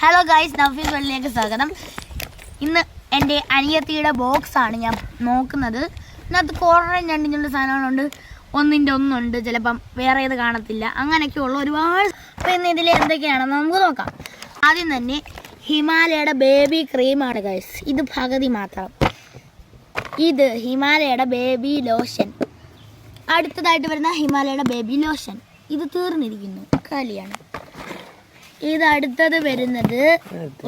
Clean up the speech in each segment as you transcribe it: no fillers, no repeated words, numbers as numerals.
Hello guys, Nafees വെള്ളിലേക്ക് സ്വാഗതം. ഇന്ന് എൻ്റെ അനിയത്തിയുടെ ബോക്സാണ് ഞാൻ നോക്കുന്നത്. ഇതിനകത്ത് കുറേ ഞണ്ടിഞ്ഞുള്ള സാധനങ്ങളുണ്ട്. ഒന്നിൻ്റെ ഒന്നുണ്ട്, ചിലപ്പം വേറെ ഏത് കാണത്തില്ല, അങ്ങനെയൊക്കെയുള്ള ഒരുപാട്. അപ്പോൾ ഇന്ന് ഇതിൽ എന്തൊക്കെയാണെന്ന് നമുക്ക് നോക്കാം. ആദ്യം തന്നെ ഹിമാലയയുടെ ബേബി ക്രീമാണ് ഗൈസ്. ഇത് പകുതി മാത്രം. ഇത് ഹിമാലയയുടെ ബേബി ലോഷൻ. അടുത്തതായിട്ട് വരുന്ന ഹിമാലയയുടെ ബേബി ലോഷൻ. ഇത് തീർന്നിരിക്കുന്നു, കാലിയാണ്. ഇത് അടുത്തത് വരുന്നത്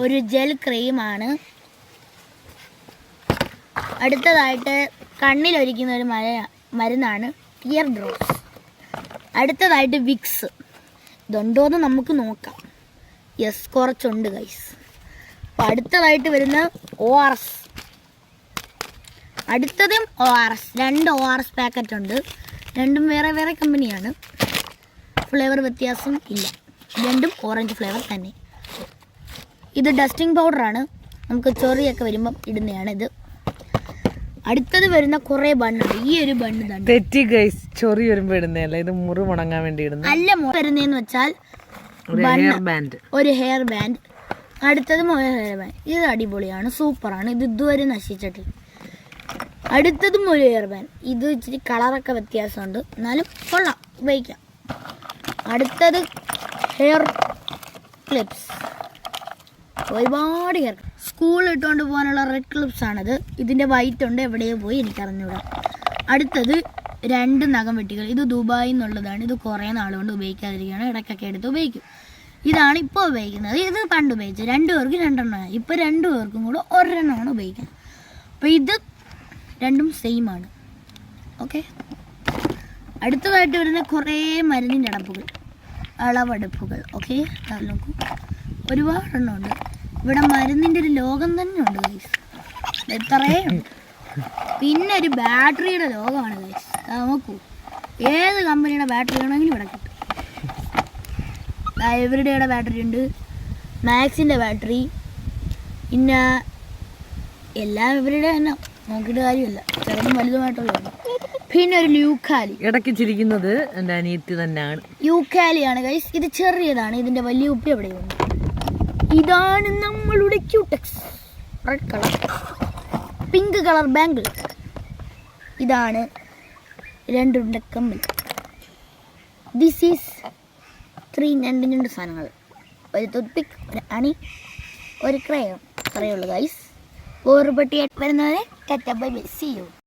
ഒരു ജെൽ ക്രീമാണ്. അടുത്തതായിട്ട് കണ്ണിലൊരിക്കുന്ന ഒരു മരുന്നാണ് ടിയർ ഡ്രോപ്സ്. അടുത്തതായിട്ട് വിക്സ്. ഇതുണ്ടോയെന്ന് നമുക്ക് നോക്കാം. യെസ്, കുറച്ചുണ്ട് ഗൈസ്. അപ്പോൾ അടുത്തതായിട്ട് വരുന്ന ORS. അടുത്തതും ORS. 2 ORS പാക്കറ്റ് ഉണ്ട്. രണ്ടും വേറെ വേറെ കമ്പനിയാണ്. ഫ്ലേവർ വ്യത്യാസം ഇല്ല, രണ്ടും ഓറഞ്ച് ഫ്ലേവർ തന്നെ. ഇത് ഡസ്റ്റിംഗ് പൗഡറാണ്, നമുക്ക് ചൊറിയൊക്കെ വരുമ്പം ഇടുന്നതാണ് ഇത്. അടുത്തത് വരുന്ന കുറേ ബണ്ണുണ്ട്. ഈ ഒരു ബണ്ണ് തന്നെ തെറ്റി ഗൈസ്, ചൊറി വരുമ്പോൾ ഇടുന്നതല്ല, ഇത് മുറി ഉണങ്ങാൻ വേണ്ടി ഇടുന്നത് അല്ല. വരുന്നതെന്ന് വെച്ചാൽ ഒരു ഹെയർ ബാൻഡ്. അടുത്തതും ഒരു ഹെയർ ബാൻഡ്. ഇത് അടിപൊളിയാണ്, സൂപ്പറാണ്. ഇത് ഇതുവരെ നശിച്ചിട്ടില്ല. അടുത്തതും ഒരു ഹെയർ ബാൻഡ്. ഇത് ഇച്ചിരി കളറൊക്കെ വ്യത്യാസമുണ്ട്, എന്നാലും കൊള്ളാം, ഉപയോഗിക്കാം. അടുത്തത് ഹെയർ ക്ലിപ്സ്. ഒരുപാട് ഹെയർ സ്കൂളിൽ ഇട്ടുകൊണ്ട് പോകാനുള്ള റെഡ് ക്ലിപ്സ് ആണിത്. ഇതിൻ്റെ വൈറ്റ് ഉണ്ട്, എവിടെയോ പോയി എനിക്കറിഞ്ഞൂടാ. അടുത്തത് 2 നഖം വെട്ടികൾ. ഇത് ദുബായിൽ നിന്നുള്ളതാണ്. ഇത് കുറേ നാളുകൊണ്ട് ഉപയോഗിക്കാതിരിക്കുകയാണ്, ഇടയ്ക്കൊക്കെ എടുത്ത് ഉപയോഗിക്കും. ഇതാണ് ഇപ്പോൾ ഉപയോഗിക്കുന്നത്. ഇത് പണ്ട് ഉപയോഗിച്ചത് 2 പേർക്ക് 2 എണ്ണമാണ്. ഇപ്പോൾ 2 പേർക്കും കൂടെ 1 എണ്ണമാണ് ഉപയോഗിക്കുന്നത്. അപ്പോൾ ഇത് രണ്ടും സെയിം ആണ്. ഓക്കെ. അടുത്തതായിട്ട് വരുന്ന കുറേ മരുന്നിൻ്റെ അടപ്പുകൾ, അളവടുപ്പുകൾ. ഓക്കെ, നോക്കൂ, ഒരുപാടെണ്ണമുണ്ട്. ഇവിടെ മരുന്നിൻ്റെ ഒരു ലോകം തന്നെ ഉണ്ട് ഗൈസ്, എത്രയേ ഉണ്ട്. പിന്നെ ഒരു ബാറ്ററിയുടെ ലോകമാണ് ഗൈസ്. നോക്കൂ, ഏത് കമ്പനിയുടെ ബാറ്ററി വേണമെങ്കിലും ഇവിടെ കിട്ടും. എവരിഡേയുടെ ബാറ്ററി ഉണ്ട്, മാക്സിൻ്റെ ബാറ്ററി, പിന്നെ എല്ലാം എവരിഡേ തന്നെ, നോക്കിയിട്ട് കാര്യമില്ല, ചെറുതും വലുതുമായിട്ടുള്ളത്. പിന്നെ ഒരു യൂക്കാലി. ഇടയ്ക്ക് ചിരിക്കുന്നത് എൻ്റെ അനിയത്തി തന്നെയാണ്. യൂക്കാലിയാണ് ഗൈസ്. ഇത് ചെറിയതാണ്, ഇതിൻ്റെ വലിയ ഉപ്പി എവിടെയുണ്ട്. ഇതാണ് നമ്മളുടെ Cutex. Red colour, pink colour bangle. ഇതാണ് 2 കമ്പിൾ. ദിസ് ഈസ് 3 2 സാധനങ്ങൾ. ഒരു ടൂത്ത്പിക്ക്, ഒരു അണി, ഒരു ക്രയോൺ. അത്രയേ ഉള്ളൂ ഗൈസ്. വേറെ പെട്ടിയായിട്ട് വരുന്നവരെ tata bye bye, see U.